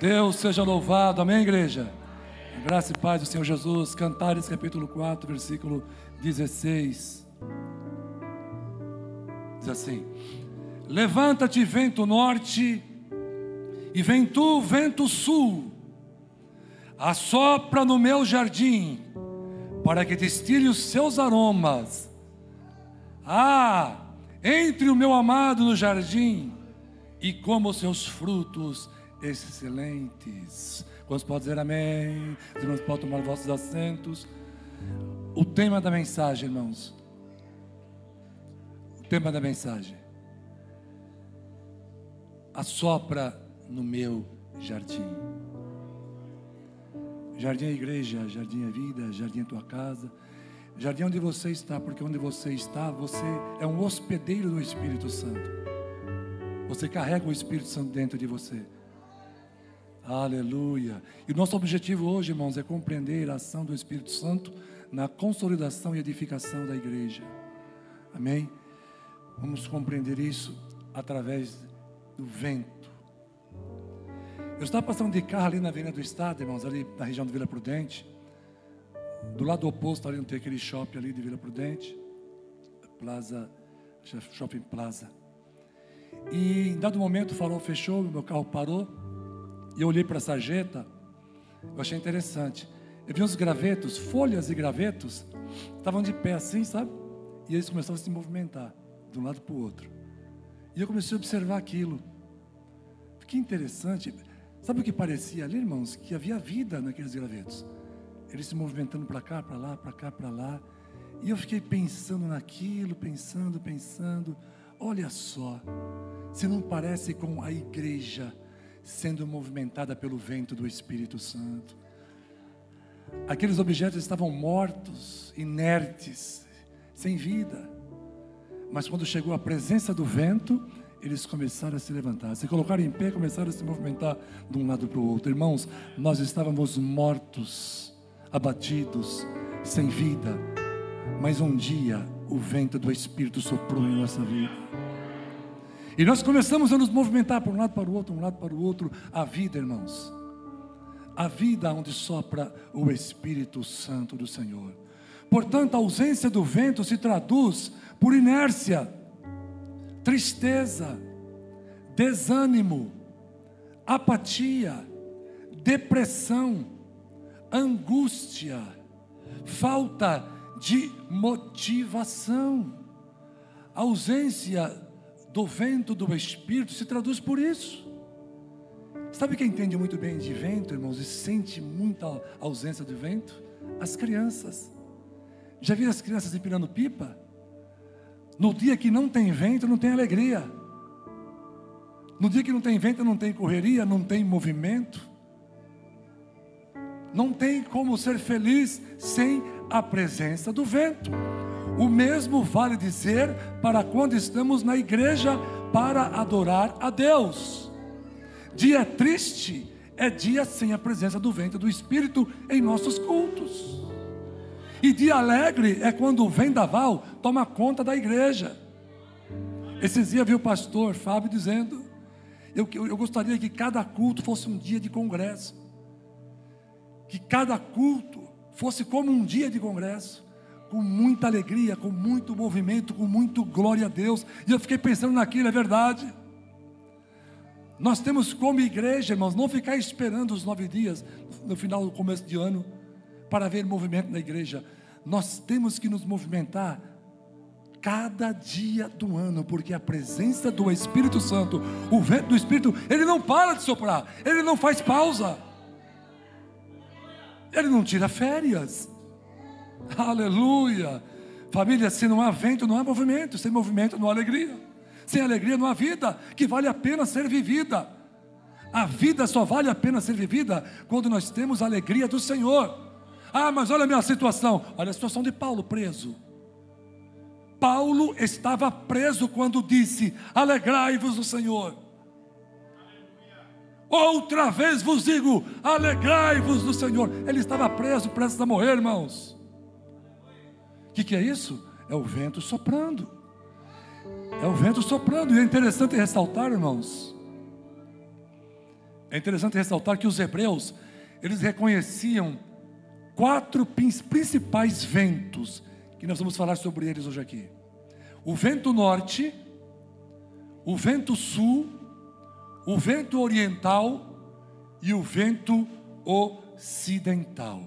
Deus seja louvado, amém, igreja? Graça e paz do Senhor Jesus. Cantares capítulo 4, versículo 16. Diz assim: levanta-te, vento norte, e vem tu, vento sul, assopra no meu jardim, para que destile os seus aromas. Entre o meu amado no jardim, e coma os seus frutos excelentes. Quantos podem dizer amém? Os irmãos podem tomar vossos assentos. O tema da mensagem, irmãos. O tema da mensagem: assopra no meu jardim. Jardim é igreja, jardim é vida, jardim é tua casa, jardim é onde você está, porque onde você está, você é um hospedeiro do Espírito Santo. Você carrega o Espírito Santo dentro de você. Aleluia. E o nosso objetivo hoje, irmãos, é compreender a ação do Espírito Santo na consolidação e edificação da igreja. Amém? Vamos compreender isso através do vento. Eu estava passando de carro ali na Avenida do Estado, irmãos, ali na região de Vila Prudente. Do lado oposto ali não tem aquele shopping ali de Vila Prudente, Plaza, Shopping Plaza. E em dado momento o farol fechou, meu carro parou, e eu olhei para a sarjeta. Eu achei interessante. Eu vi uns gravetos, folhas e gravetos, estavam de pé assim, sabe? E eles começavam a se movimentar de um lado para o outro. E eu comecei a observar aquilo. Que interessante. Sabe o que parecia ali, irmãos? Que havia vida naqueles gravetos. Eles se movimentando para cá, para lá, para cá, para lá. E eu fiquei pensando naquilo, pensando. Olha só, se não parece com a igreja sendo movimentada pelo vento do Espírito Santo. Aqueles objetos estavam mortos, inertes, sem vida. Mas quando chegou a presença do vento, eles começaram a se levantar, se colocaram em pé, começaram a se movimentar de um lado para o outro. Irmãos, nós estávamos mortos, abatidos, sem vida. Mas um dia o vento do Espírito soprou em nossa vida. E nós começamos a nos movimentar por um lado para o outro, um lado para o outro. A vida, irmãos, a vida onde sopra o Espírito Santo do Senhor. Portanto, a ausência do vento se traduz por inércia, tristeza, desânimo, apatia, depressão, angústia, falta de motivação. A ausência do vento do Espírito se traduz por isso. Sabe quem entende muito bem de vento, irmãos, e sente muita ausência do vento? As crianças. Já viram as crianças empinando pipa? No dia que não tem vento, não tem alegria. No dia que não tem vento, não tem correria, não tem movimento. Não tem como ser feliz sem a presença do vento. O mesmo vale dizer para quando estamos na igreja para adorar a Deus. Dia triste é dia sem a presença do vento do Espírito em nossos cultos. E dia alegre é quando o vendaval toma conta da igreja. Esses dias vi o pastor Fábio dizendo: eu gostaria que cada culto fosse um dia de congresso. Que cada culto fosse como um dia de congresso. Com muita alegria, com muito movimento, com muito glória a Deus. E eu fiquei pensando naquilo, é verdade. Nós temos como igreja, irmãos, não ficar esperando os 9 dias, no final do começo de ano, para ver movimento na igreja. Nós temos que nos movimentar cada dia do ano, porque a presença do Espírito Santo, o vento do Espírito, ele não para de soprar, ele não faz pausa, ele não tira férias. Aleluia. Família, se não há vento, não há movimento. Sem movimento não há alegria. Sem alegria não há vida que vale a pena ser vivida. A vida só vale a pena ser vivida quando nós temos a alegria do Senhor. Mas olha a minha situação. Olha a situação de Paulo preso. Paulo estava preso quando disse: alegrai-vos no Senhor. Outra vez vos digo, alegrai-vos no Senhor. Ele estava preso, prestes a morrer, irmãos. O que é isso? É o vento soprando. É o vento soprando. E é interessante ressaltar, irmãos, É interessante ressaltar que os hebreus, eles reconheciam 4 principais ventos, que nós vamos falar sobre eles hoje aqui: o vento norte, o vento sul, o vento oriental e o vento ocidental.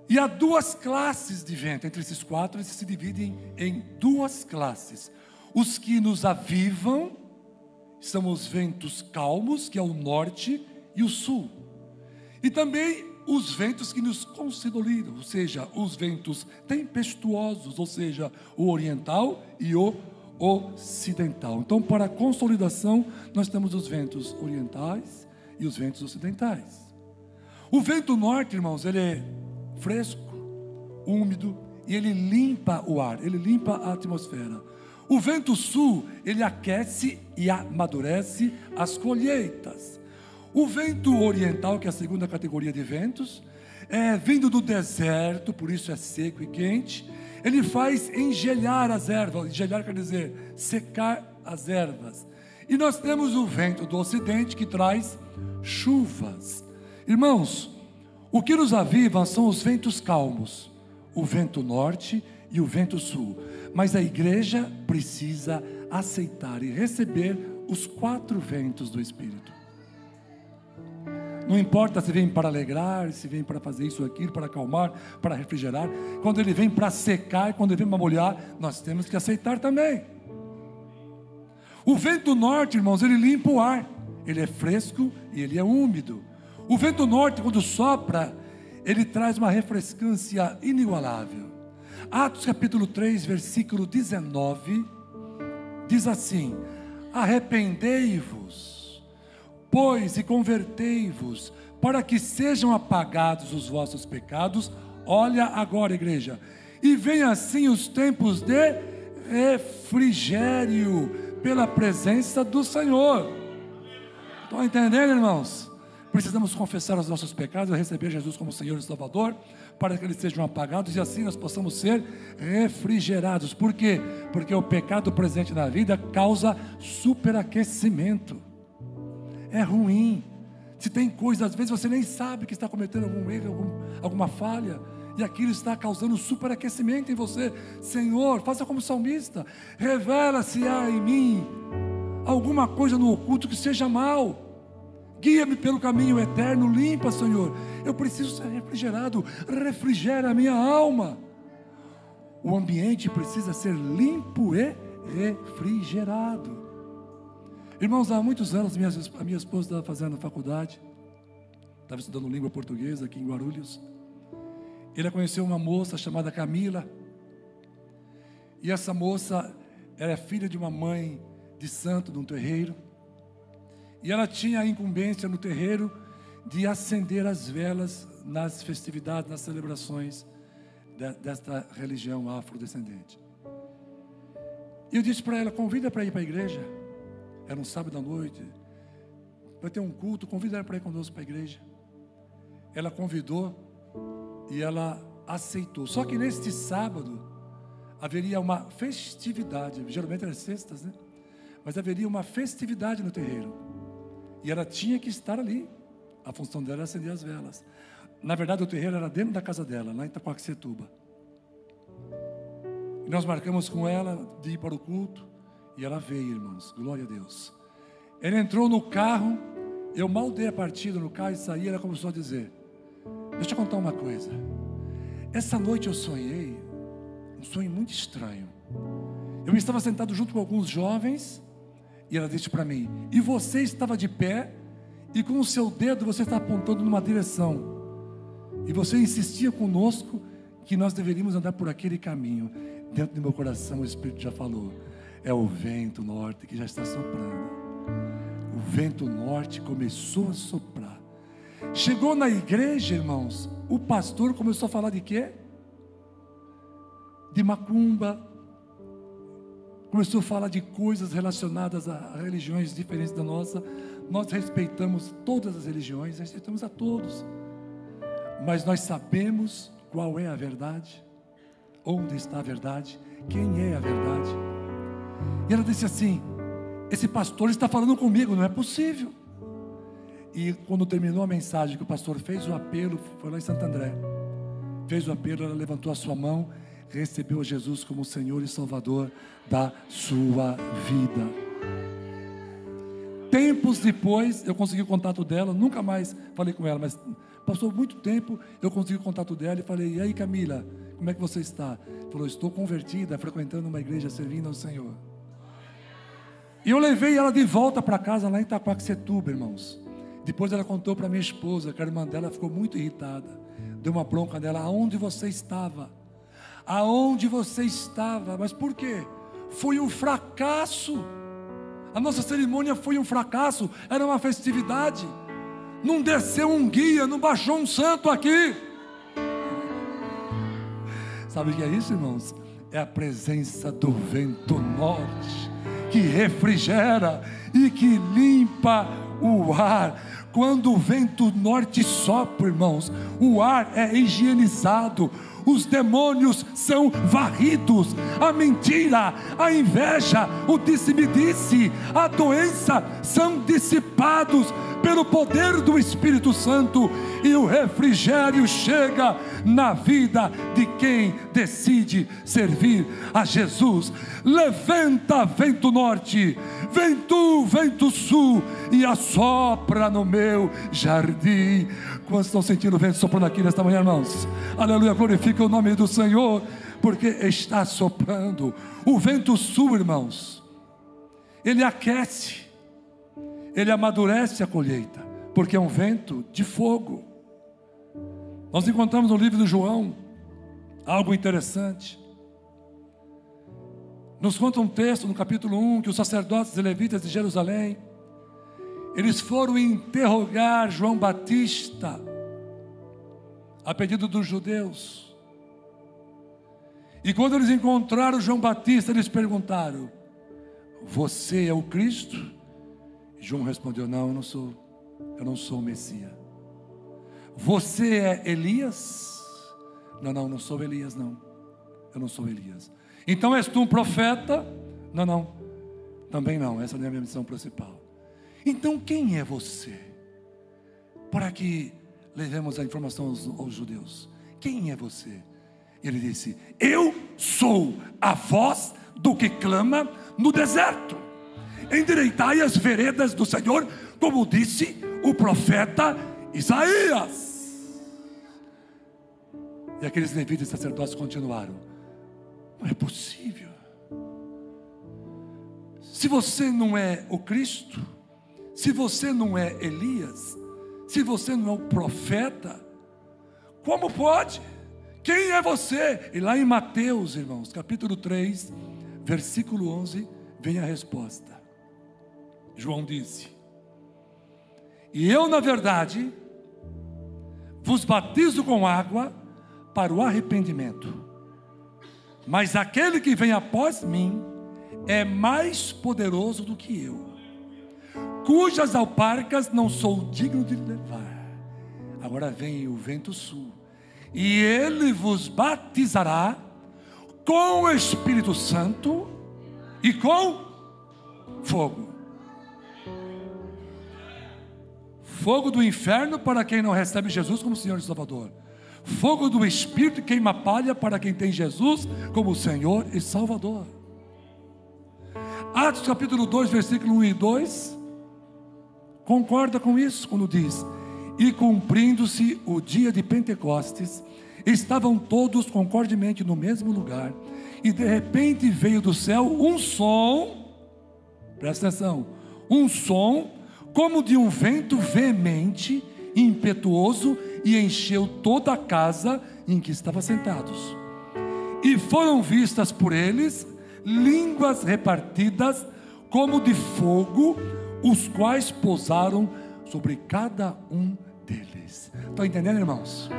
E há 2 classes de vento. Entre esses 4, eles se dividem em 2 classes. Os que nos avivam são os ventos calmos, que é o norte e o sul. E também os ventos que nos consolidam, ou seja, os ventos tempestuosos, ou seja, o oriental e o ocidental. Então, para a consolidação, nós temos os ventos orientais e os ventos ocidentais. O vento norte, irmãos, ele é fresco, úmido, e ele limpa o ar, ele limpa a atmosfera. O vento sul, ele aquece e amadurece as colheitas. O vento oriental, que é a segunda categoria de ventos, é vindo do deserto, por isso é seco e quente. Ele faz engelhar as ervas. Engelhar quer dizer secar as ervas. E nós temos o vento do ocidente, que traz chuvas. Irmãos, o que nos aviva são os ventos calmos, o vento norte e o vento sul. Mas a igreja precisa aceitar e receber os 4 ventos do Espírito. Não importa se vem para alegrar, se vem para fazer isso ou aquilo, para acalmar, para refrigerar. Quando ele vem para secar, quando ele vem para molhar, nós temos que aceitar também. O vento norte, irmãos, ele limpa o ar. Ele é fresco e ele é úmido. O vento norte, quando sopra, ele traz uma refrescância inigualável. Atos capítulo 3, versículo 19, diz assim: arrependei-vos, pois, e convertei-vos, para que sejam apagados os vossos pecados. Olha agora, igreja, e venham assim os tempos de refrigério, pela presença do Senhor. Estão entendendo, irmãos? Precisamos confessar os nossos pecados e receber Jesus como Senhor e Salvador, para que eles sejam apagados e assim nós possamos ser refrigerados. Por quê? Porque o pecado presente na vida causa superaquecimento. É ruim. Se tem coisas, às vezes você nem sabe que está cometendo algum erro, alguma falha, e aquilo está causando superaquecimento em você. Senhor, faça como salmista: revela se há em mim alguma coisa no oculto que seja mal. Guia-me pelo caminho eterno, limpa, Senhor. Eu preciso ser refrigerado, refrigera a minha alma. O ambiente precisa ser limpo e refrigerado. Irmãos, há muitos anos, a minha esposa estava fazendo faculdade, estava estudando língua portuguesa aqui em Guarulhos. Ela conheceu uma moça chamada Camila, e essa moça era filha de uma mãe de santo, de um terreiro. E ela tinha a incumbência no terreiro de acender as velas nas festividades, nas celebrações desta religião afrodescendente. E eu disse para ela: convida para ir para a igreja. Era um sábado à noite, vai ter um culto, convida ela para ir conosco para a igreja. Ela convidou e ela aceitou. Só que neste sábado haveria uma festividade, geralmente era sextas, né? Mas haveria uma festividade no terreiro. E ela tinha que estar ali. A função dela era acender as velas. Na verdade, o terreiro era dentro da casa dela, lá em Itacoaxetuba. E nós marcamos com ela de ir para o culto. E ela veio, irmãos, glória a Deus. Ela entrou no carro. Eu mal dei a partida no carro e saí. Ela começou a dizer: deixa eu contar uma coisa. Essa noite eu sonhei um sonho muito estranho. Eu estava sentado junto com alguns jovens. E ela disse para mim: e você estava de pé, e com o seu dedo você está apontando numa direção, e você insistia conosco que nós deveríamos andar por aquele caminho. Dentro do meu coração o Espírito já falou: é o vento norte que já está soprando. O vento norte começou a soprar. Chegou na igreja, irmãos, o pastor começou a falar de quê? De macumba. Começou a falar de coisas relacionadas a religiões diferentes da nossa. Nós respeitamos todas as religiões, respeitamos a todos. Mas nós sabemos qual é a verdade, onde está a verdade, quem é a verdade. E ela disse assim: esse pastor está falando comigo, não é possível. E quando terminou a mensagem, que o pastor fez o apelo, foi lá em Santo André, fez o apelo, ela levantou a sua mão, recebeu a Jesus como Senhor e Salvador da sua vida. Tempos depois, eu consegui o contato dela, nunca mais falei com ela, mas passou muito tempo, eu consegui o contato dela e falei: e aí, Camila, como é que você está? Ela falou: estou convertida, frequentando uma igreja, servindo ao Senhor. E eu levei ela de volta para casa, lá em Itaquaquecetuba, irmãos. Depois ela contou para minha esposa, que a irmã dela ficou muito irritada, deu uma bronca nela: aonde você estava? Aonde você estava? Mas por quê? Foi um fracasso. A nossa cerimônia foi um fracasso. Era uma festividade. Não desceu um guia, não baixou um santo aqui. Sabe o que é isso, irmãos? É a presença do vento norte, que refrigera e que limpa o ar. Quando o vento norte sopra, irmãos, o ar é higienizado, os demônios são varridos, a mentira, a inveja, o disse-me-disse, a doença são dissipados pelo poder do Espírito Santo, e o refrigério chega na vida de quem decide servir a Jesus. Levanta, vento norte, vem tu, vento sul, e assopra no meu jardim. Quantos estão sentindo o vento soprando aqui nesta manhã, irmãos? Aleluia, glorifica o nome do Senhor, porque está soprando. O vento sul, irmãos, ele aquece, ele amadurece a colheita, porque é um vento de fogo. Nós encontramos no livro de João algo interessante. Nos conta um texto no capítulo 1, que os sacerdotes e levitas de Jerusalém, eles foram interrogar João Batista a pedido dos judeus. E quando eles encontraram João Batista, eles perguntaram: você é o Cristo? E João respondeu: não, eu não sou o Messias. Você é Elias? Não sou Elias, não. Eu não sou Elias. Então és tu um profeta? Não, também não, essa não é a minha missão principal. Então quem é você? Para que levemos a informação aos judeus. Quem é você? Ele disse: eu sou a voz do que clama no deserto, endireitai as veredas do Senhor, como disse o profeta Isaías. E aqueles levitas e sacerdotes continuaram: não é possível. Se você não é o Cristo, se você não é Elias, se você não é o profeta, como pode? Quem é você? E lá em Mateus, irmãos, capítulo 3, versículo 11, vem a resposta. João disse: e eu, na verdade, vos batizo com água para o arrependimento, mas aquele que vem após mim é mais poderoso do que eu, cujas alparcas não sou digno de levar. Agora vem o vento sul, e ele vos batizará com o Espírito Santo e com fogo. Fogo do inferno para quem não recebe Jesus como Senhor e Salvador. Fogo do Espírito queima palha para quem tem Jesus como Senhor e Salvador. Atos capítulo 2, versículo 1 e 2 concorda com isso, quando diz: e cumprindo-se o dia de Pentecostes, estavam todos concordemente no mesmo lugar, e de repente veio do céu um som, presta atenção, um som como de um vento veemente, impetuoso, e encheu toda a casa em que estavam sentados. E foram vistas por eles línguas repartidas como de fogo, os quais pousaram sobre cada um deles. Estão entendendo, irmãos?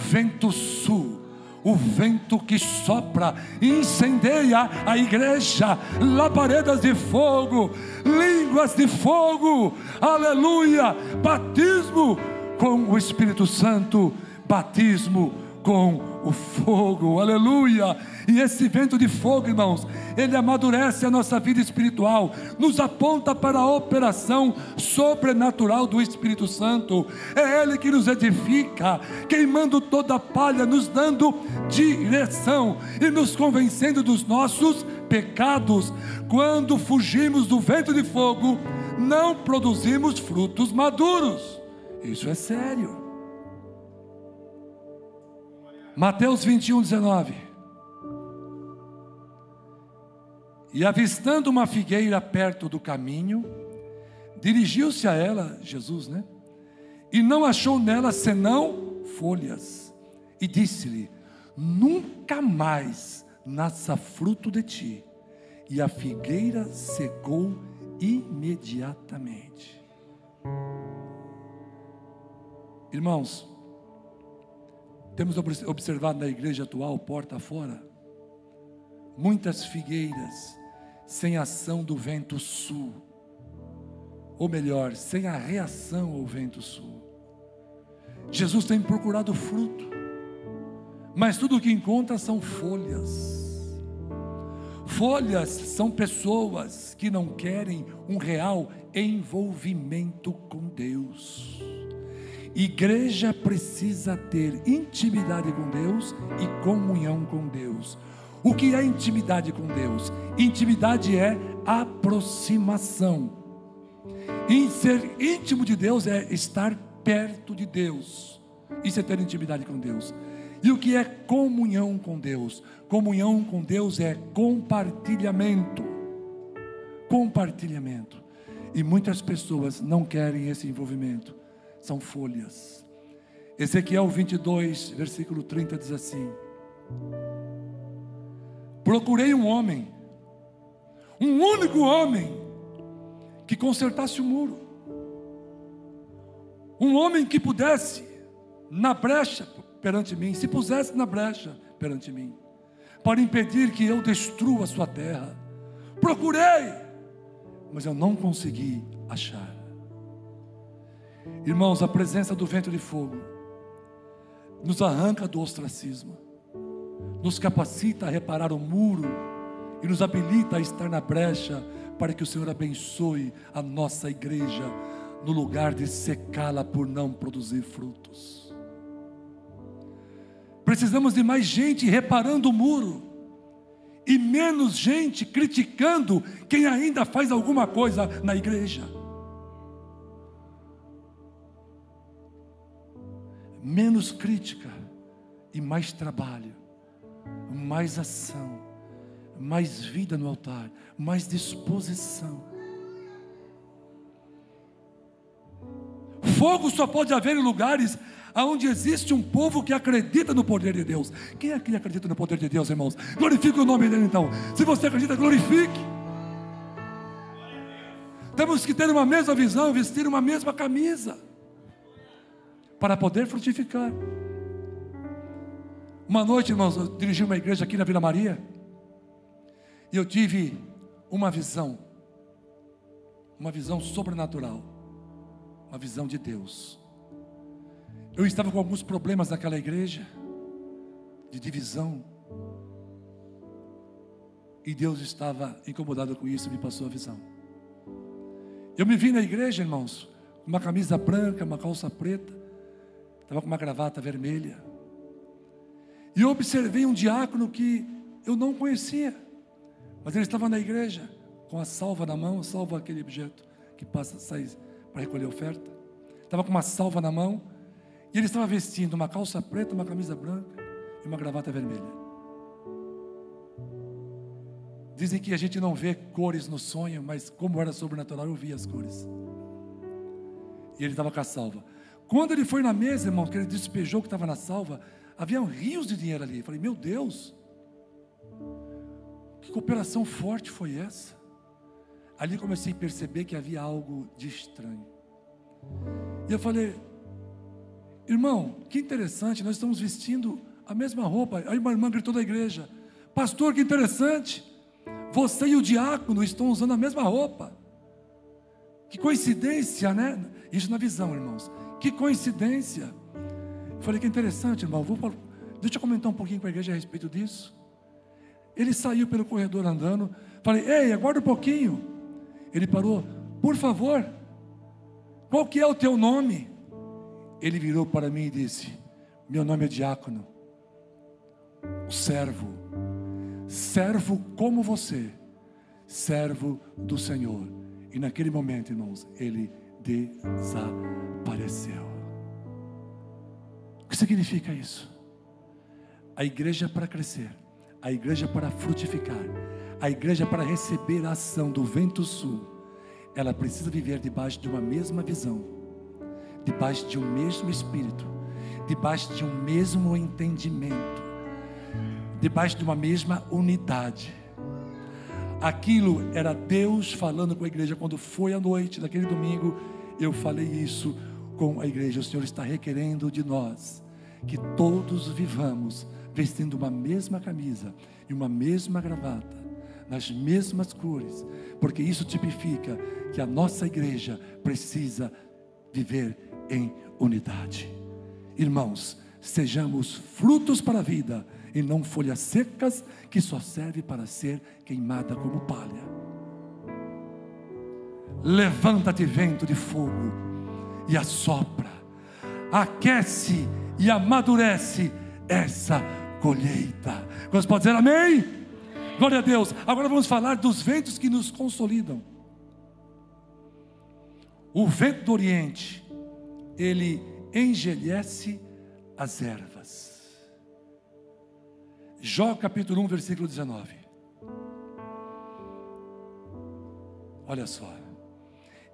Vento sul, o vento que sopra e incendeia a igreja, labaredas de fogo, línguas de fogo, aleluia, batismo com o Espírito Santo, batismo com o fogo, aleluia. E esse vento de fogo, irmãos, ele amadurece a nossa vida espiritual, nos aponta para a operação sobrenatural do Espírito Santo. É Ele que nos edifica, queimando toda a palha, nos dando direção e nos convencendo dos nossos pecados. Quando fugimos do vento de fogo, não produzimos frutos maduros. Isso é sério. Mateus 21:19. E avistando uma figueira perto do caminho, dirigiu-se a ela, Jesus, né? E não achou nela senão folhas. E disse-lhe: nunca mais nasça fruto de ti. E a figueira secou imediatamente. Irmãos, temos observado na igreja atual, porta fora, muitas figueiras sem ação do vento sul, ou melhor, sem a reação ao vento sul. Jesus tem procurado fruto, mas tudo o que encontra são folhas. Folhas são pessoas que não querem um real envolvimento com Deus. Igreja precisa ter intimidade com Deus e comunhão com Deus. O que é intimidade com Deus? Intimidade é aproximação. E ser íntimo de Deus é estar perto de Deus. Isso é ter intimidade com Deus. E o que é comunhão com Deus? Comunhão com Deus é compartilhamento. Compartilhamento. E muitas pessoas não querem esse envolvimento. São folhas. Ezequiel 22, versículo 30 diz assim: procurei um homem, um único homem, que consertasse o muro, um homem que pudesse na brecha perante mim, se pusesse na brecha perante mim, para impedir que eu destrua a sua terra. Procurei, mas eu não consegui achar. Irmãos, a presença do vento de fogo nos arranca do ostracismo, nos capacita a reparar o muro e nos habilita a estar na brecha, para que o Senhor abençoe a nossa igreja, no lugar de secá-la por não produzir frutos. Precisamos de mais gente reparando o muro e menos gente criticando quem ainda faz alguma coisa na igreja. Menos crítica e mais trabalho, mais ação, mais vida no altar, mais disposição. Fogo só pode haver em lugares onde existe um povo que acredita no poder de Deus. Quem aqui acredita no poder de Deus, irmãos? Glorifique o nome dele então. Se você acredita, glorifique. Temos que ter uma mesma visão, vestir uma mesma camisa, para poder frutificar. Uma noite, irmãos, eu dirigi uma igreja aqui na Vila Maria, e eu tive uma visão sobrenatural, uma visão de Deus. Eu estava com alguns problemas naquela igreja, de divisão, e Deus estava incomodado com isso e me passou a visão. Eu me vi na igreja, irmãos, com uma camisa branca, uma calça preta, estava com uma gravata vermelha, e eu observei um diácono que eu não conhecia, mas ele estava na igreja, com a salva na mão. Salva, aquele objeto que sai para recolher oferta. Estava com uma salva na mão, e ele estava vestindo uma calça preta, uma camisa branca e uma gravata vermelha. Dizem que a gente não vê cores no sonho, mas como era sobrenatural, eu vi as cores. E ele estava com a salva. Quando ele foi na mesa, irmão, que ele despejou o que estava na salva, havia rios de dinheiro ali. Eu falei, meu Deus, que cooperação forte foi essa? Ali comecei a perceber que havia algo de estranho. E eu falei, irmão, que interessante, nós estamos vestindo a mesma roupa. Aí uma irmã gritou da igreja, pastor, que interessante, você e o diácono estão usando a mesma roupa. Que coincidência, né? Isso na visão, irmãos. Que coincidência. Eu falei, que interessante, irmão. Deixa eu comentar um pouquinho com a igreja a respeito disso. Ele saiu pelo corredor andando. Falei, ei, aguarda um pouquinho. Ele parou, por favor, qual que é o teu nome? Ele virou para mim e disse, meu nome é Diácono, o servo como você, servo do Senhor. E naquele momento, irmãos, ele desapareceu. O que significa isso? A igreja para crescer, a igreja para frutificar, a igreja para receber a ação do vento sul, ela precisa viver debaixo de uma mesma visão, debaixo de um mesmo espírito, debaixo de um mesmo entendimento, debaixo de uma mesma unidade. Aquilo era Deus falando com a igreja. Quando foi à noite daquele domingo, eu falei isso com a igreja. O Senhor está requerendo de nós que todos vivamos vestindo uma mesma camisa e uma mesma gravata, nas mesmas cores, porque isso tipifica que a nossa igreja precisa viver em unidade. Irmãos, sejamos frutos para a vida e não folhas secas que só servem para ser queimada como palha. Levanta-te, vento de fogo, e assopra, aquece e amadurece essa colheita. Você pode dizer amém? Glória a Deus. Agora vamos falar dos ventos que nos consolidam. O vento do Oriente, ele engelhece as ervas. Jó capítulo 1, versículo 19. Olha só.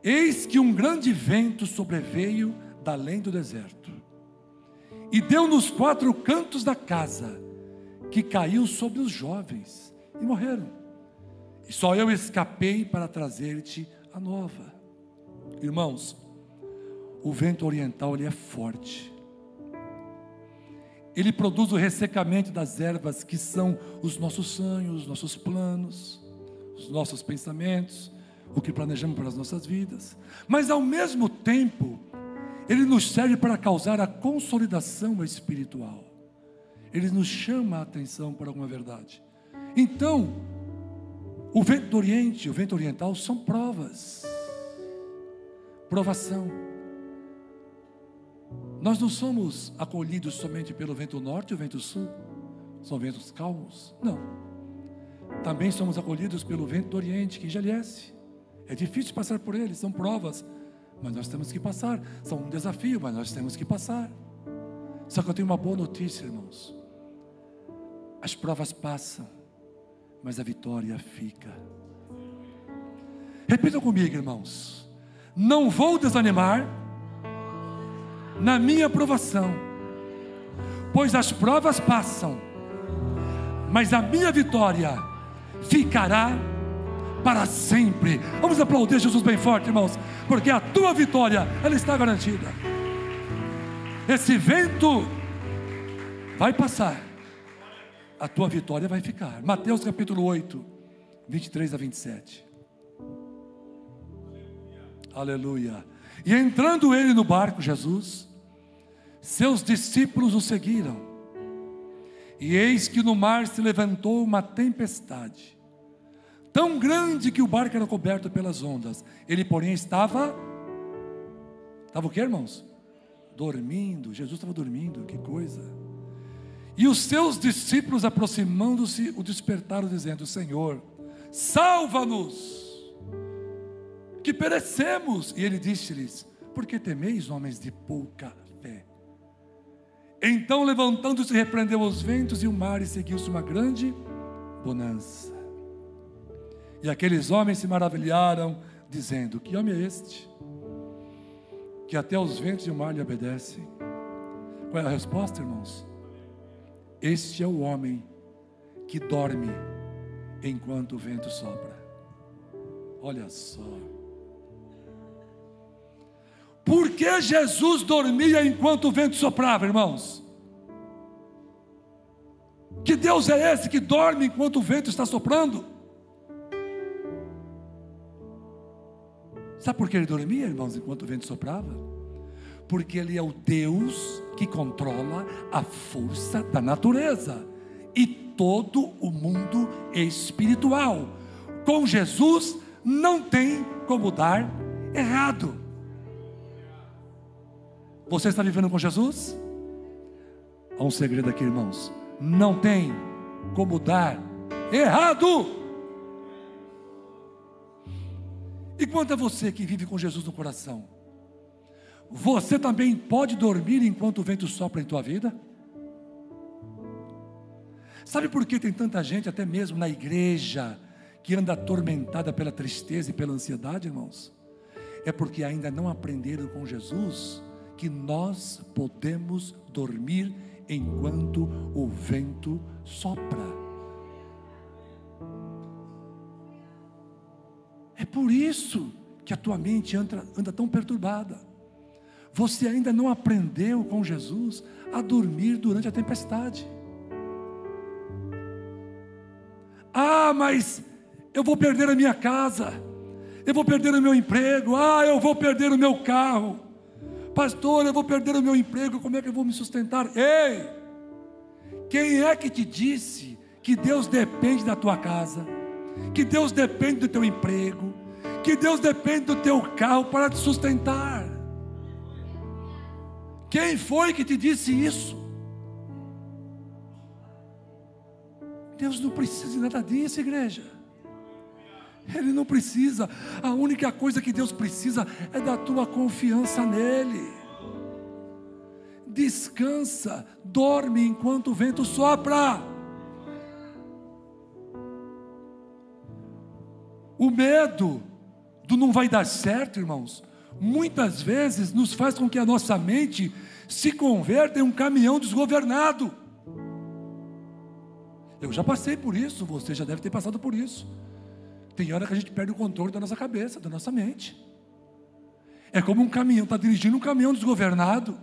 Eis que um grande vento sobreveio da além do deserto, e deu nos quatro cantos da casa, que caiu sobre os jovens, e morreram. E só eu escapei para trazer-te a nova. Irmãos, o vento oriental, ele é forte. Ele produz o ressecamento das ervas, que são os nossos sonhos, os nossos planos, os nossos pensamentos, o que planejamos para as nossas vidas. Mas ao mesmo tempo, ele nos serve para causar a consolidação espiritual. Ele nos chama a atenção para alguma verdade. Então, o vento do Oriente, o vento oriental são provas, provação. Nós não somos acolhidos somente pelo vento norte e o vento sul, são ventos calmos, não. Também somos acolhidos pelo vento do Oriente, que engelhece. É difícil passar por ele, são provas, mas nós temos que passar. São um desafio, mas nós temos que passar. Só que eu tenho uma boa notícia, irmãos. As provas passam, mas a vitória fica. Repitam comigo, irmãos. Não vou desanimar na minha provação, pois as provas passam, mas a minha vitória ficará para sempre. Vamos aplaudir Jesus bem forte, irmãos, porque a tua vitória, ela está garantida. Esse vento vai passar, a tua vitória vai ficar. Mateus capítulo 8, 23 a 27. Aleluia. E entrando ele no barco, Jesus, seus discípulos o seguiram. E eis que no mar se levantou uma tempestade, tão grande que o barco era coberto pelas ondas. Ele, porém, estava o que, irmãos? Dormindo. Jesus estava dormindo, que coisa. E os seus discípulos, aproximando-se, o despertaram, dizendo: Senhor, salva-nos, que perecemos. E ele disse-lhes: por que temeis, homens de pouca fé? Então, levantando-se, repreendeu os ventos e o mar, e seguiu-se uma grande bonança. E aqueles homens se maravilharam, dizendo: que homem é este, que até os ventos e o mar lhe obedecem? Qual é a resposta, irmãos? Este é o homem que dorme enquanto o vento sopra. Olha só. Por que Jesus dormia enquanto o vento soprava, irmãos? Que Deus é esse que dorme enquanto o vento está soprando? Sabe por que ele dormia, irmãos, enquanto o vento soprava? Porque ele é o Deus que controla a força da natureza e todo o mundo espiritual. Com Jesus não tem como dar errado. Você está vivendo com Jesus? Há um segredo aqui, irmãos: não tem como dar errado. E quanto a você que vive com Jesus no coração, você também pode dormir enquanto o vento sopra em tua vida? Sabe por que tem tanta gente, até mesmo na igreja, que anda atormentada pela tristeza e pela ansiedade, irmãos? É porque ainda não aprenderam com Jesus que nós podemos dormir enquanto o vento sopra. É por isso que a tua mente anda tão perturbada. Você ainda não aprendeu com Jesus a dormir durante a tempestade. Ah, mas eu vou perder a minha casa, eu vou perder o meu emprego, eu vou perder o meu carro, pastor, eu vou perder o meu emprego, como é que eu vou me sustentar? Ei, quem é que te disse que Deus depende da tua casa, que Deus depende do teu emprego, que Deus depende do teu carro para te sustentar? Quem foi que te disse isso? Deus não precisa de nada disso, igreja. Ele não precisa. A única coisa que Deus precisa é da tua confiança nele. Descansa, dorme enquanto o vento sopra. O medo do não vai dar certo, irmãos, muitas vezes nos faz com que a nossa mente se converta em um caminhão desgovernado. Eu já passei por isso, você já deve ter passado por isso. Tem hora que a gente perde o controle da nossa cabeça, da nossa mente. É como um caminhão, está dirigindo um caminhão desgovernado.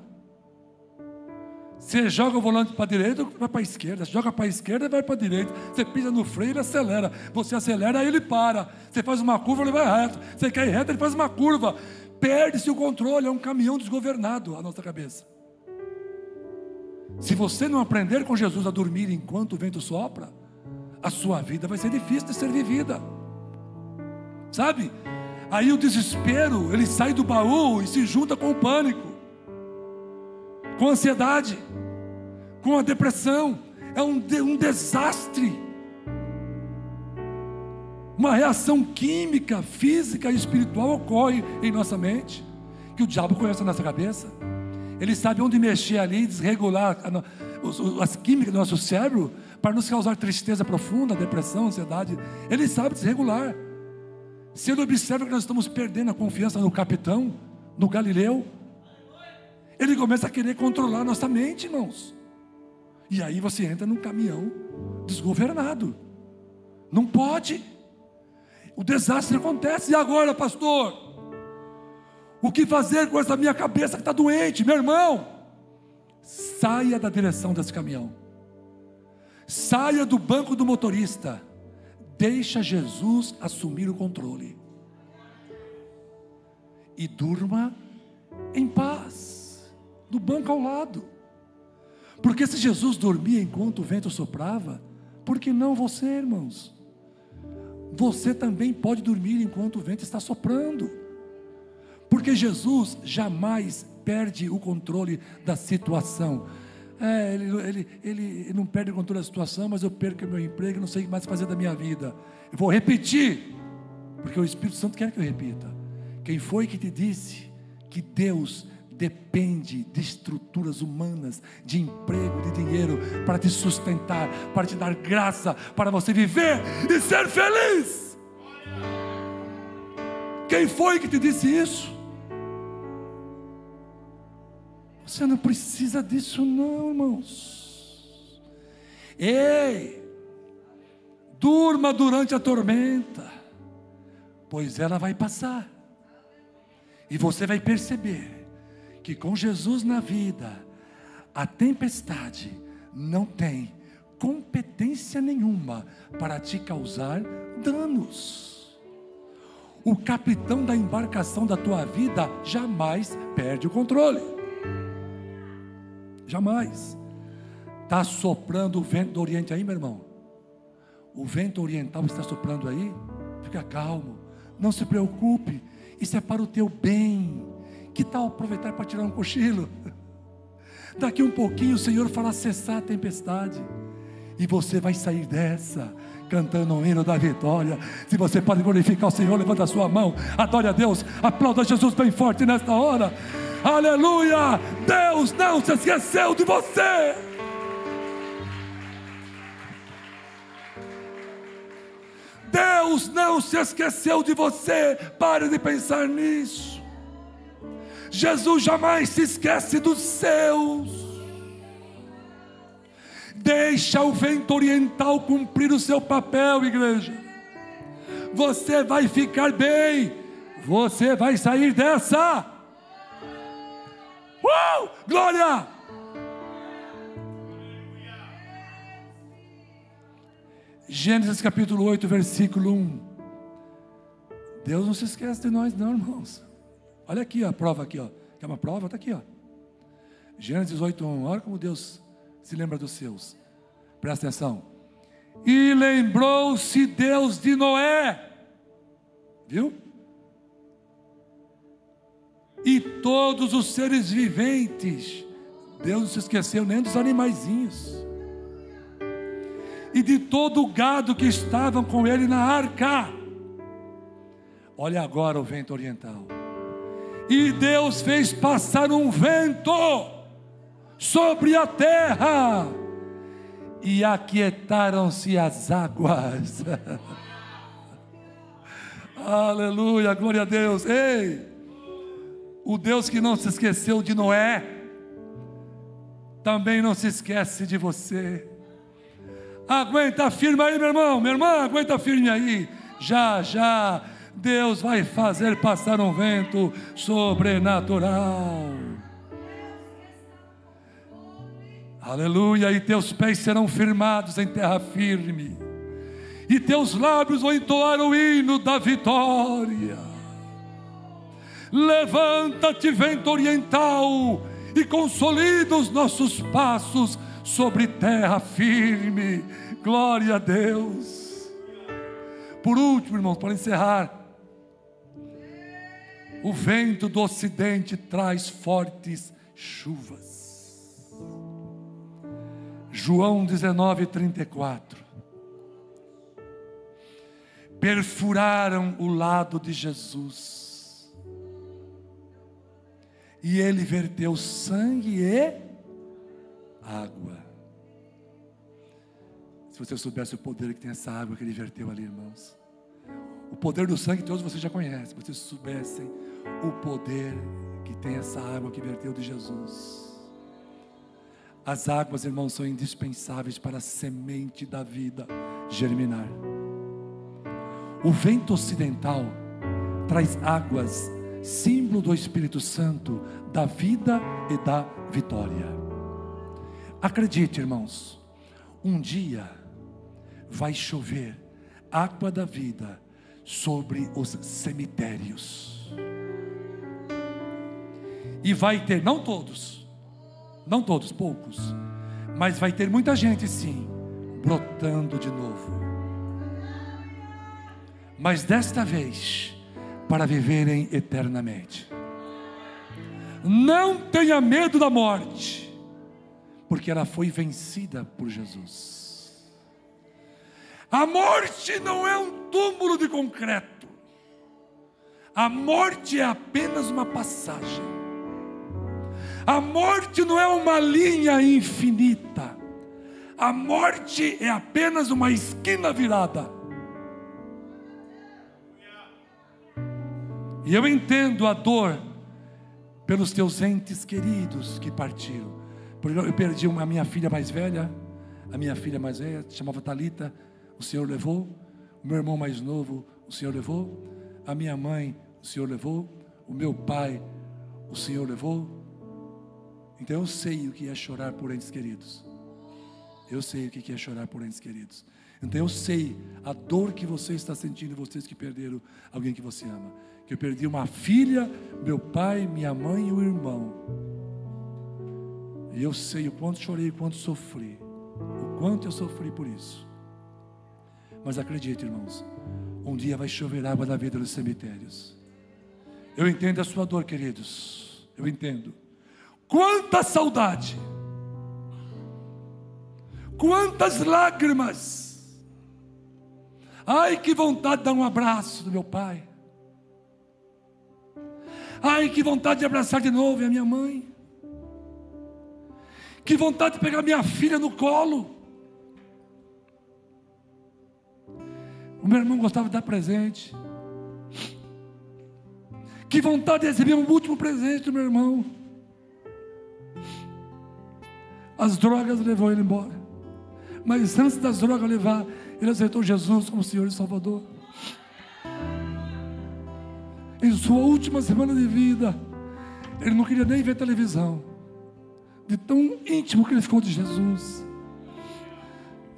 Você joga o volante para a direita, vai para a esquerda. Você joga para a esquerda, vai para a direita. Você pisa no freio, ele acelera. Você acelera, aí ele para. Você faz uma curva, ele vai reto. Você quer ir reto, ele faz uma curva. Perde-se o controle, é um caminhão desgovernado a nossa cabeça. Se você não aprender com Jesus a dormir enquanto o vento sopra, a sua vida vai ser difícil de ser vivida. Sabe? Aí o desespero, ele sai do baú e se junta com o pânico, com a ansiedade, com a depressão. É um desastre. Uma reação química, física e espiritual ocorre em nossa mente, que o diabo conhece a nossa cabeça. Ele sabe onde mexer ali, desregular as químicas do nosso cérebro, para nos causar tristeza profunda, depressão, ansiedade. Ele sabe desregular. Se ele observa que nós estamos perdendo a confiança no capitão, no Galileu, ele começa a querer controlar a nossa mente, irmãos. E aí você entra num caminhão desgovernado. Não pode. O desastre acontece. E agora, pastor? O que fazer com essa minha cabeça que está doente? Meu irmão, saia da direção desse caminhão. Saia do banco do motorista. Deixa Jesus assumir o controle. E durma em paz, no banco ao lado. Porque se Jesus dormia enquanto o vento soprava, por que não você, irmãos? Você também pode dormir enquanto o vento está soprando. Porque Jesus jamais perde o controle da situação. Ele não perde o controle da situação, mas eu perco o meu emprego, não sei mais fazer da minha vida. Eu vou repetir, porque o Espírito Santo quer que eu repita. Quem foi que te disse que Deus depende de estruturas humanas, de emprego, de dinheiro, para te sustentar, para te dar graça, para você viver e ser feliz? Quem foi que te disse isso? Você não precisa disso não, irmãos. Ei, durma durante a tormenta, pois ela vai passar. E você vai perceber que com Jesus na vida, a tempestade não tem competência nenhuma para te causar danos. O capitão da embarcação da tua vida jamais perde o controle. jamais. Está soprando o vento do Oriente aí, meu irmão? O vento oriental está soprando aí? Fica calmo, não se preocupe, isso é para o teu bem. Que tal aproveitar para tirar um cochilo? Daqui um pouquinho o Senhor fará cessar a tempestade, e você vai sair dessa cantando um hino da vitória. Se você pode glorificar o Senhor, levanta a sua mão, adore a Deus, aplauda Jesus bem forte nesta hora. Aleluia! Deus não se esqueceu de você. Deus não se esqueceu de você. Pare de pensar nisso. Jesus jamais se esquece dos seus. Deixa o vento oriental cumprir o seu papel, igreja. Você vai ficar bem. Você vai sair dessa. Glória! Gênesis capítulo 8, versículo 1. Deus não se esquece de nós não, irmãos. Olha aqui, ó, a prova aqui, ó. Quer uma prova? Está aqui, ó. Gênesis 8, 1. Olha como Deus se lembra dos seus. Presta atenção. E lembrou-se Deus de Noé. Viu? E todos os seres viventes. Deus não se esqueceu nem dos animaizinhos. E de todo o gado que estavam com ele na arca. Olha agora o vento oriental. E Deus fez passar um vento sobre a terra, e aquietaram-se as águas. Aleluia, glória a Deus. Ei, o Deus que não se esqueceu de Noé, também não se esquece de você. Aguenta firme aí, meu irmão, minha irmã, aguenta firme aí. Já, já, Deus vai fazer passar um vento sobrenatural. Aleluia, e teus pés serão firmados em terra firme, e teus lábios vão entoar o hino da vitória. Levanta-te, vento oriental, e consolida os nossos passos sobre terra firme. Glória a Deus. Por último, irmãos, para encerrar, o vento do ocidente traz fortes chuvas. João 19:34. Perfuraram o lado de Jesus, e ele verteu sangue e água. Se você soubesse o poder que tem essa água que ele verteu ali, irmãos. O poder do sangue todos vocês já conhecem. Se vocês soubessem o poder que tem essa água que verteu de Jesus. As águas, irmãos, são indispensáveis para a semente da vida germinar. O vento ocidental traz águas, símbolo do Espírito Santo, da vida e da vitória. Acredite, irmãos, um dia vai chover água da vida sobre os cemitérios. E vai ter, não todos, poucos, mas vai ter muita gente sim, brotando de novo. Mas desta vez, para viverem eternamente. Não tenha medo da morte, porque ela foi vencida por Jesus. A morte não é um túmulo de concreto. A morte é apenas uma passagem. A morte não é uma linha infinita. A morte é apenas uma esquina virada. E eu entendo a dor pelos teus entes queridos que partiram. Porque eu perdi a minha filha mais velha. A minha filha mais velha chamava Talita, o Senhor levou. O meu irmão mais novo, o Senhor levou. A minha mãe, o Senhor levou. O meu pai, o Senhor levou. Então eu sei o que é chorar por entes queridos. Eu sei o que é chorar por entes queridos. Então eu sei a dor que você está sentindo, vocês que perderam alguém que você ama. Que eu perdi uma filha, meu pai, minha mãe e o irmão. E eu sei o quanto chorei, o quanto sofri, o quanto eu sofri por isso. Mas acredite, irmãos, um dia vai chover água da vida nos cemitérios. Eu entendo a sua dor, queridos. Eu entendo. Quanta saudade, quantas lágrimas. Ai, que vontade de dar um abraço do meu pai. Ai, que vontade de abraçar de novo a minha mãe. Que vontade de pegar minha filha no colo. O meu irmão gostava de dar presente. Que vontade de receber um último presente do meu irmão. As drogas levou ele embora. Mas antes das drogas levar, ele aceitou Jesus como Senhor e Salvador. Em sua última semana de vida, ele não queria nem ver televisão, de tão íntimo que ele ficou de Jesus.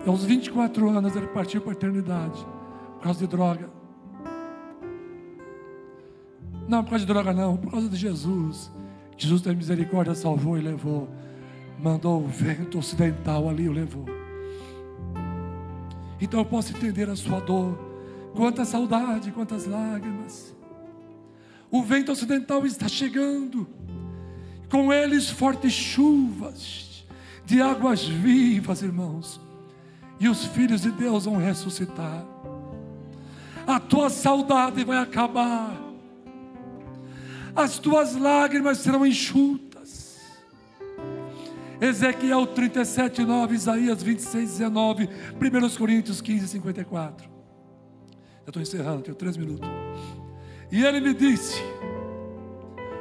Aos 24 anos ele partiu para a eternidade, por causa de droga. Não, por causa de droga não, por causa de Jesus. Jesus tem misericórdia, salvou e levou. Mandou o vento ocidental ali, o levou. Então eu posso entender a sua dor. Quanta saudade, quantas lágrimas. O vento ocidental está chegando. Com eles fortes chuvas de águas vivas, irmãos. E os filhos de Deus vão ressuscitar. A tua saudade vai acabar. As tuas lágrimas serão enxutas. Ezequiel 37, 9, Isaías 26, 19, 1 Coríntios 15, 54. Eu estou encerrando, tenho 3 minutos. E ele me disse: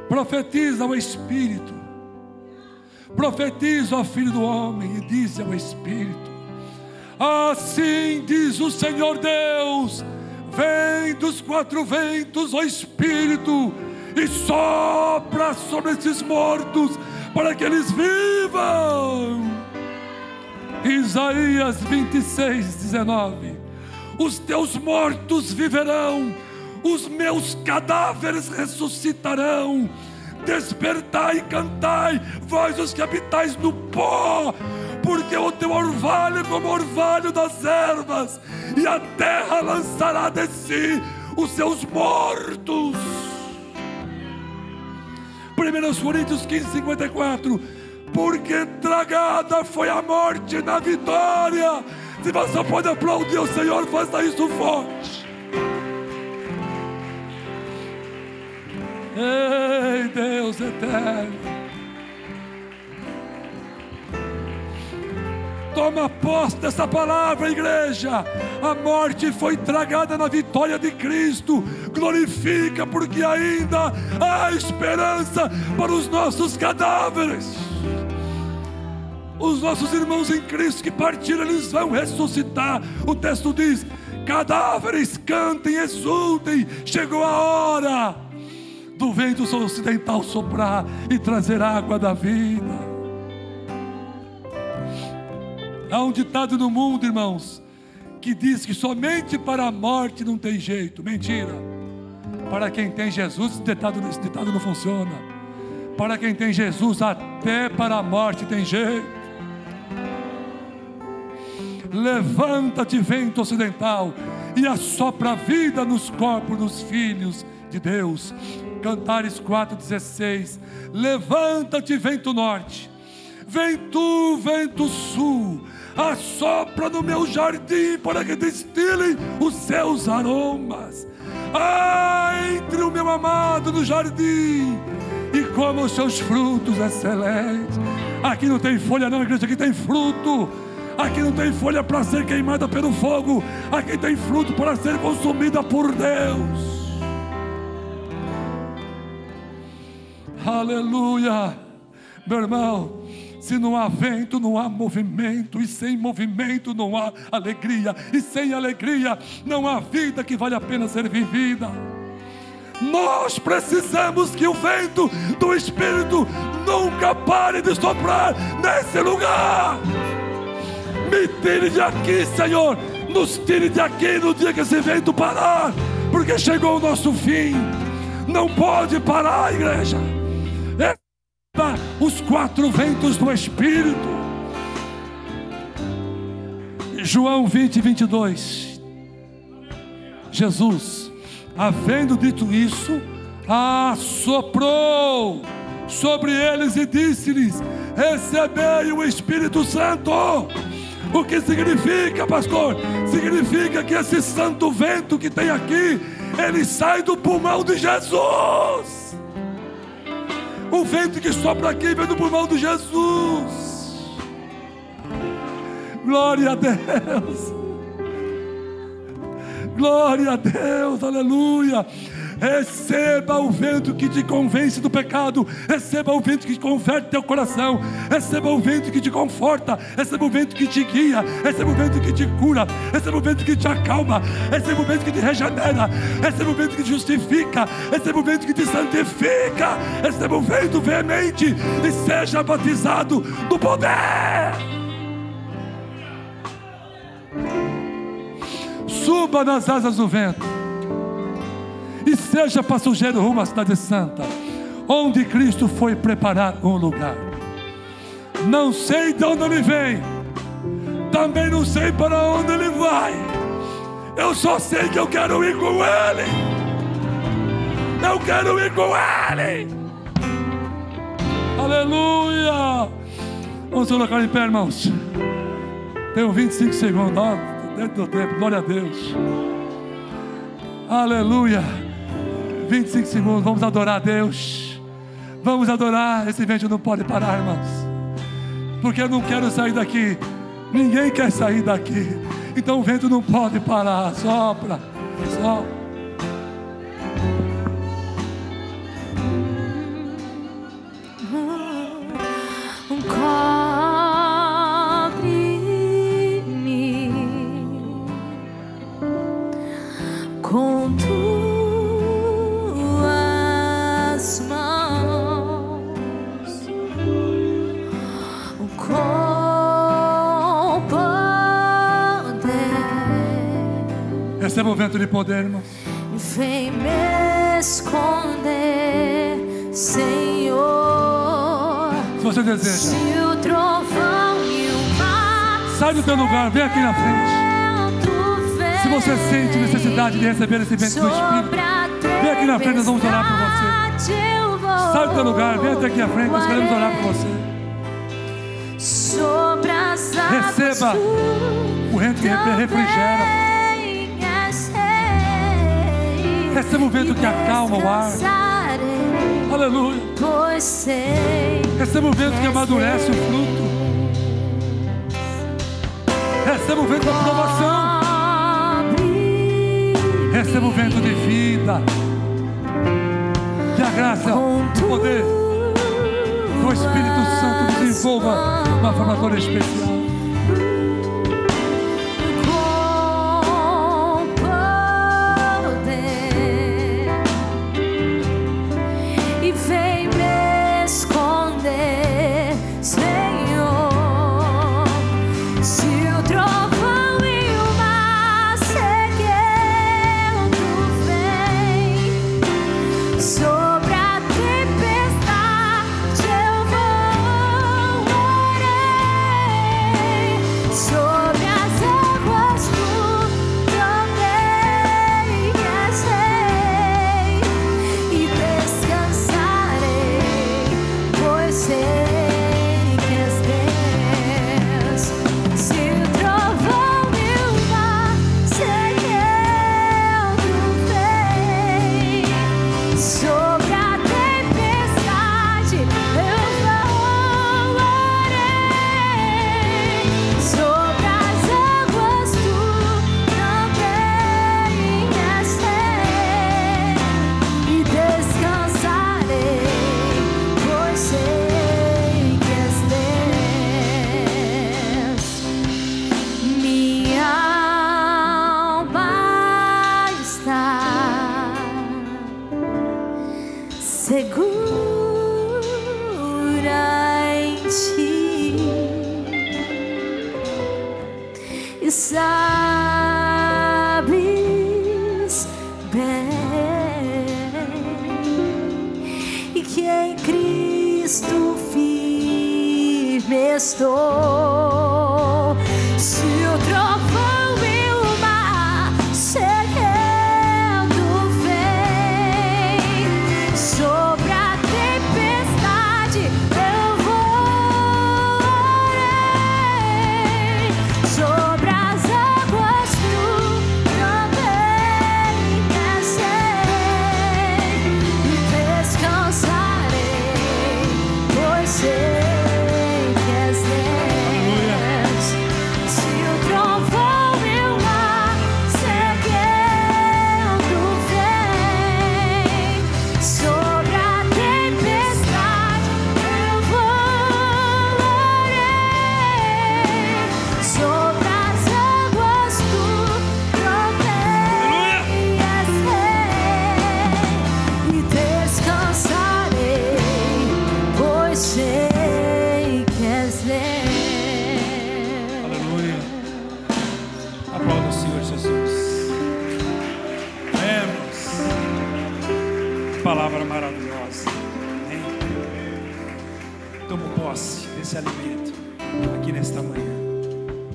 profetiza ao Espírito, profetiza ao Filho do Homem, e diz ao Espírito: assim diz o Senhor Deus, vem dos 4 ventos, ó Espírito, e sopra sobre esses mortos, para que eles vivam. Isaías 26, 19. Os teus mortos viverão, os meus cadáveres ressuscitarão. Despertai e cantai, vós os que habitais no pó, porque o teu orvalho é como o orvalho das ervas, e a terra lançará de si os seus mortos. 1 Coríntios 15, 54. Porque tragada foi a morte na vitória. Se você pode aplaudir o Senhor, faça isso forte. Ei, Deus eterno, toma posse dessa palavra, igreja. A morte foi tragada na vitória de Cristo. Glorifica, porque ainda há esperança para os nossos cadáveres. Os nossos irmãos em Cristo que partiram, eles vão ressuscitar. O texto diz: cadáveres, cantem, exultem. Chegou a hora do vento ocidental soprar e trazer água da vida. Há um ditado no mundo, irmãos, que diz que somente para a morte não tem jeito. Mentira. Para quem tem Jesus, esse ditado não funciona. Para quem tem Jesus, até para a morte tem jeito. Levanta-te, vento ocidental, e assopra a vida nos corpos dos filhos de Deus. Cantares 4,16. Levanta-te, vento norte, vem tu, vento sul, assopra no meu jardim, para que destilem os seus aromas. Entre o meu amado no jardim, e coma os seus frutos excelentes. Aqui não tem folha não, igreja, aqui tem fruto. Aqui não tem folha para ser queimada pelo fogo. Aqui tem fruto para ser consumida por Deus. Aleluia. Meu irmão, se não há vento, não há movimento, e sem movimento não há alegria, e sem alegria não há vida que vale a pena ser vivida. Nós precisamos que o vento do Espírito nunca pare de soprar nesse lugar. Me tire de aqui, Senhor, nos tire de aqui no dia que esse vento parar, porque chegou o nosso fim. Não pode parar, igreja. os 4 ventos do Espírito. João 20, 22. Jesus, havendo dito isso, assoprou sobre eles e disse-lhes: recebei o Espírito Santo. O que significa, pastor? Significa que esse santo vento que tem aqui, ele sai do pulmão de Jesus. O vento que sopra aqui vem do pulmão de Jesus. Glória a Deus. Glória a Deus, aleluia. Receba o vento que te convence do pecado. Receba o vento que converte teu coração. Receba o vento que te conforta. Receba o vento que te guia. Receba o vento que te cura. Receba o vento que te acalma. Receba o vento que te regenera. Receba o vento que te justifica. Receba o vento que te santifica. Receba o vento veemente e seja batizado do poder. Suba nas asas do vento e seja passageiro rumo à cidade santa, onde Cristo foi preparar um lugar. Não sei de onde ele vem, também não sei para onde ele vai. Eu só sei que eu quero ir com ele. Eu quero ir com ele. Aleluia. Vamos colocar em pé, irmãos. Tenho 25 segundos, ó, dentro do tempo. Glória a Deus. Aleluia. 25 segundos, vamos adorar a Deus. Vamos adorar. Esse vento não pode parar, irmãos, porque eu não quero sair daqui. Ninguém quer sair daqui. Então o vento não pode parar. Sopra, sopra. Com tuas mãos, com poder. Receba o vento de poder, irmãos. Vem me esconder, Senhor. Se você deseja, Se o trovão e o mar, sai do teu lugar, vem aqui na frente. Se você sente necessidade de receber esse vento do Espírito, vem aqui na frente, nós vamos orar por você. Sai do teu lugar, vem até aqui à frente, nós queremos orar por você. Receba o vento que refrigera. Receba o vento que acalma o ar. Aleluia. Receba o vento que amadurece o fruto. Receba o vento da aprovação. Receba o vento de vida. Que a graça, o poder do Espírito Santo desenvolva de uma forma toda especial. com poder, e vem me esconder, Senhor. Se o trovão e o mar seguendo vem sobre a tempestade, eu voarei sobre as águas, tu também és rei, e descansarei, pois sei que és Deus. Se o trovão e o mar seguendo vem sobre a tempestade, eu voarei sobre as águas, tu também és rei, e descansarei, pois sei que és Deus. Minha alma está segura em ti, e sabes bem, e que em Cristo fiz palavra maravilhosa. Amém? Tomo posse desse alimento aqui nesta manhã.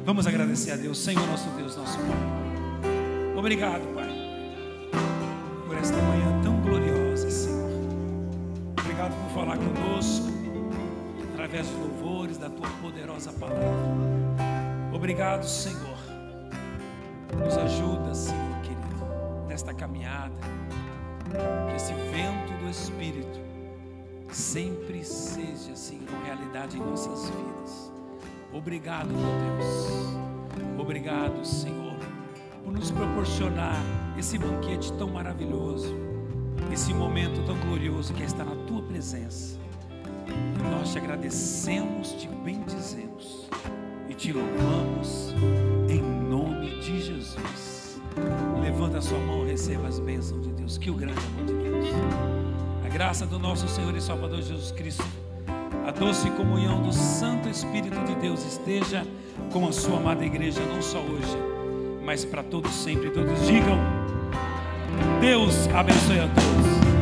Vamos agradecer a Deus. Senhor nosso Deus, nosso Pai, obrigado, Pai, por esta manhã tão gloriosa, Senhor. Obrigado por falar conosco através dos louvores da Tua poderosa palavra. Obrigado, Senhor. Nos ajuda, Senhor querido, nesta caminhada. Que esse vento do Espírito sempre seja, Senhor, realidade em nossas vidas. Obrigado, meu Deus. Obrigado, Senhor, por nos proporcionar esse banquete tão maravilhoso, esse momento tão glorioso que é estar na Tua presença. E nós te agradecemos, te bendizemos e te louvamos em nome de Jesus. Levanta a sua mão e receba as bênçãos de Deus. Que o grande amor de Deus, a graça do nosso Senhor e Salvador Jesus Cristo, a doce comunhão do Santo Espírito de Deus esteja com a sua amada igreja, não só hoje, mas para todos sempre. Todos digam: Deus abençoe a todos.